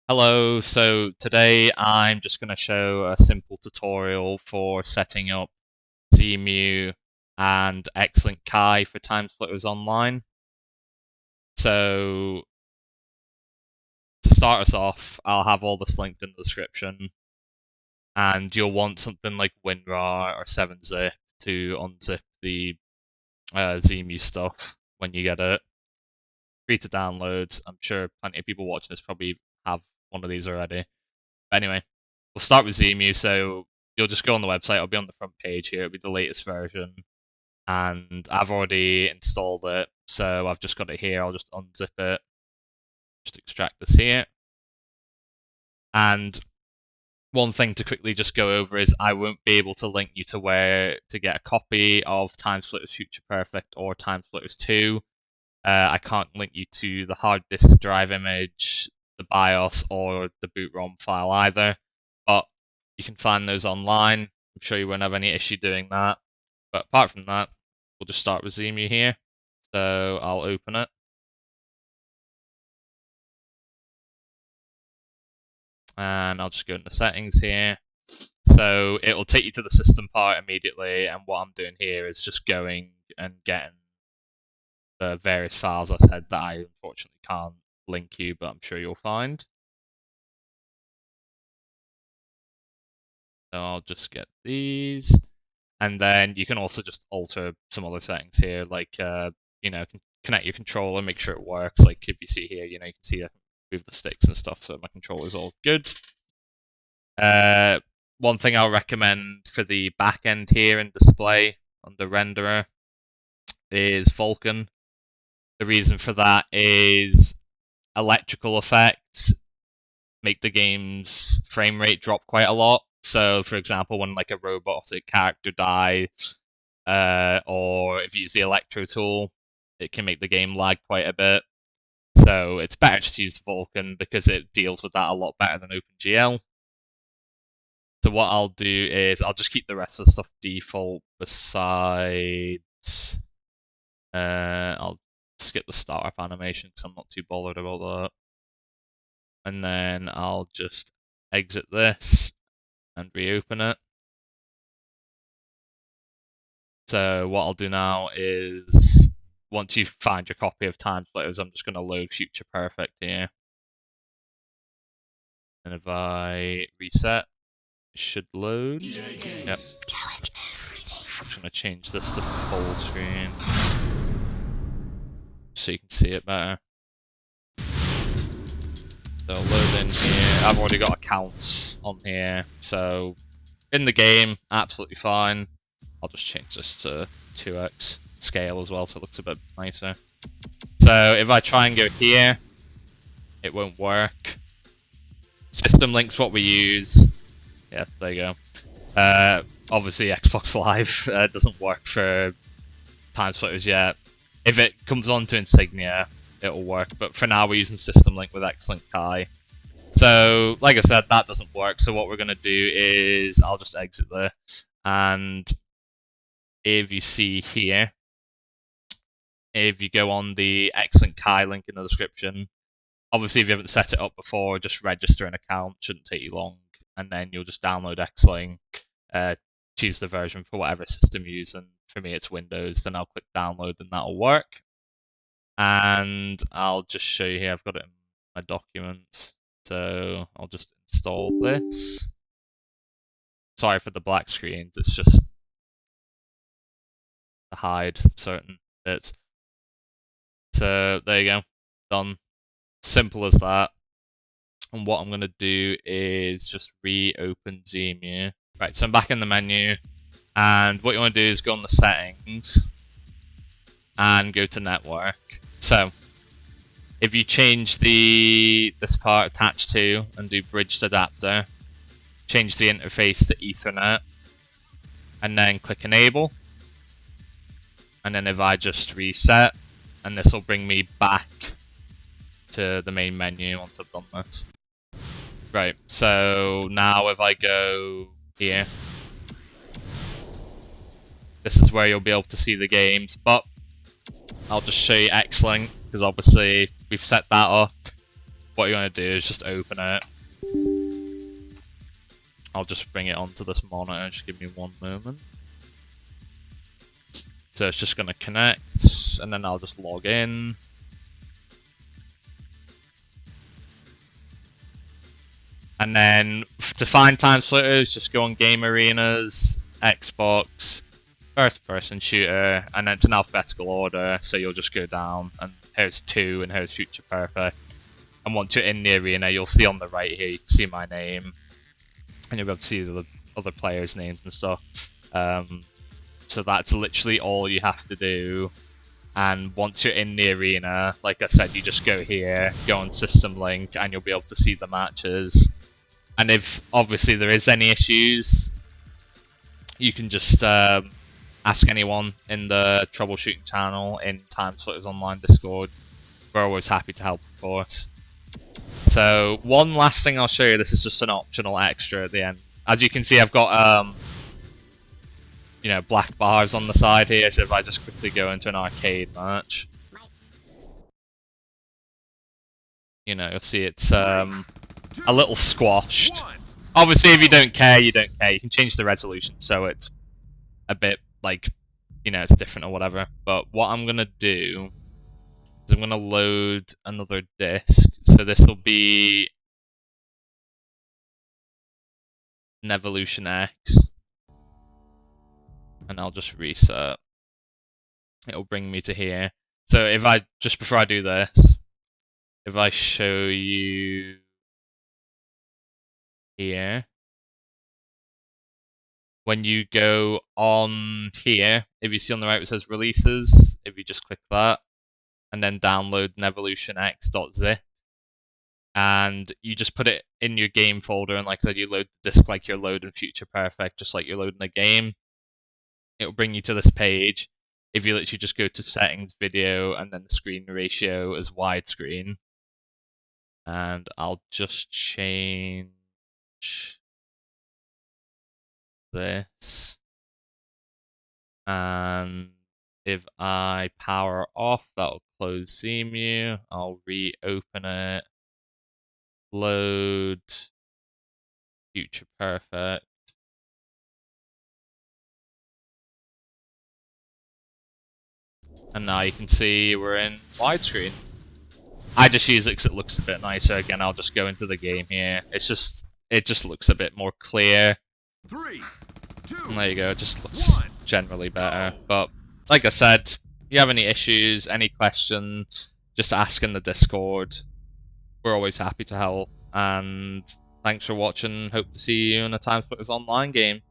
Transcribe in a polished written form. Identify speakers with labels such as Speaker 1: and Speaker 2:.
Speaker 1: Hello, so today I'm just going to show a simple tutorial for setting up Xemu and Xlink Kai for TimeSplitters Online. So to start us off, I'll have all this linked in the description, and you'll want something like WinRAR or 7-zip to unzip the Xemu stuff when you get it. Free to download. I'm sure plenty of people watching this probably have one of these already. But anyway, we'll start with Xemu. So you'll just go on the website. It'll be on the front page here. It'll be the latest version, and I've already installed it. So I've just got it here. I'll just unzip it. Just extract this here. And one thing to quickly just go over is I won't be able to link you to where to get a copy of TimeSplitters Future Perfect or TimeSplitters 2. I can't link you to the hard disk drive image, the BIOS, or the boot ROM file either. But you can find those online. I'm sure you won't have any issue doing that. But apart from that, we'll just start with Xemu here. So I'll open it. And I'll just go into settings here. So it'll take you to the system part immediately. And what I'm doing here is just going and getting the various files I said that I unfortunately can't link you, but I'm sure you'll find. So I'll just get these. And then you can also just alter some other settings here, like connect your controller, make sure it works. Like if you see here, you can see I move the sticks and stuff, so my controller's all good. One thing I'll recommend for the back end here in display on the renderer is Vulkan. The reason for that is electrical effects make the game's frame rate drop quite a lot. So, for example, when like a robotic character dies, or if you use the electro tool, it can make the game lag quite a bit. So it's better to use Vulkan because it deals with that a lot better than OpenGL. So what I'll do is I'll just keep the rest of the stuff default besides I'll skip the startup animation because I'm not too bothered about that. And then I'll just exit this and reopen it. So what I'll do now is, once you find your copy of TimeSplitters, I'm just going to load Future Perfect here. And if I reset, it should load. Yep. I'm just going to change this to full screen so you can see it better. So load in here. I've already got accounts on here, so in the game, absolutely fine. I'll just change this to 2x scale as well, so it looks a bit nicer. So if I try and go here, it won't work. System Link's what we use. Yeah, there you go. Obviously, Xbox Live doesn't work for TimeSplitters yet. If it comes onto Insignia, it'll work, but for now we're using System Link with Xlink Kai. So, like I said, that doesn't work, so what we're going to do is I'll just exit there, and if you see here, if you go on the Xlink Kai link in the description, obviously if you haven't set it up before, just register an account, shouldn't take you long, and then you'll just download Xlink, choose the version for whatever system you're using. For me it's Windows, then I'll click download and that'll work. And I'll just show you here, I've got it in my documents, so I'll just install this. Sorry for the black screens, it's just to hide certain bits. So there you go, done. Simple as that. And what I'm going to do is just reopen Xemu. Right, so I'm back in the menu, and what you want to do is go on the settings and go to network. So if you change this part attached to and do bridged adapter, change the interface to Ethernet, and then click enable. And then if I just reset, and this will bring me back to the main menu once I've done this. Right, so now if I go here, this is where you'll be able to see the games, but I'll just show you Xlink, because obviously we've set that up. what you're going to do is just open it. I'll just bring it onto this monitor, just give me one moment. So it's just going to connect, and then I'll just log in. And then to find TimeSplitters, just go on Game Arenas, Xbox, first person shooter, and then it's in alphabetical order, so you'll just go down, and here's 2, and here's Future Perfect. And once you're in the arena, you'll see on the right here, you can see my name, and you'll be able to see the other players' names and stuff. So that's literally all you have to do. And once you're in the arena, like I said, you just go here, go on System Link, and you'll be able to see the matches. And if obviously there is any issues, you can just ask anyone in the troubleshooting channel in TimeSplitters Online Discord. We're always happy to help, of course. So one last thing I'll show you. This is just an optional extra at the end. As you can see, I've got you know, black bars on the side here. So if I just quickly go into an arcade match, you know, you'll see it's a little squashed. Obviously, if you don't care, you don't care. You can change the resolution so it's a bit like, you know, it's different or whatever. But what I'm gonna do is I'm gonna load another disk. So this will be an Evolution X, and I'll just reset. It'll bring me to here. So if I just before I do this, if I show you here, when you go on here, if you see on the right it says releases, if you just click that, and then download an evolutionx.zip, and you just put it in your game folder, and like I said, you load the disk like you're loading Future Perfect, just like you're loading a game. It'll bring you to this page. If you literally just go to settings, video, and then the screen ratio as widescreen, and I'll just change this, and if I power off, that'll close Xemu. I'll reopen it, load Future Perfect, and now you can see we're in widescreen. I just use it because it looks a bit nicer. Again, I'll just go into the game here. It just looks a bit more clear.
Speaker 2: 3, 2,
Speaker 1: And there you go, it just looks generally better. But like I said, if you have any issues, any questions, just ask in the Discord. We're always happy to help. And thanks for watching. Hope to see you in a TimeSplitters Online game.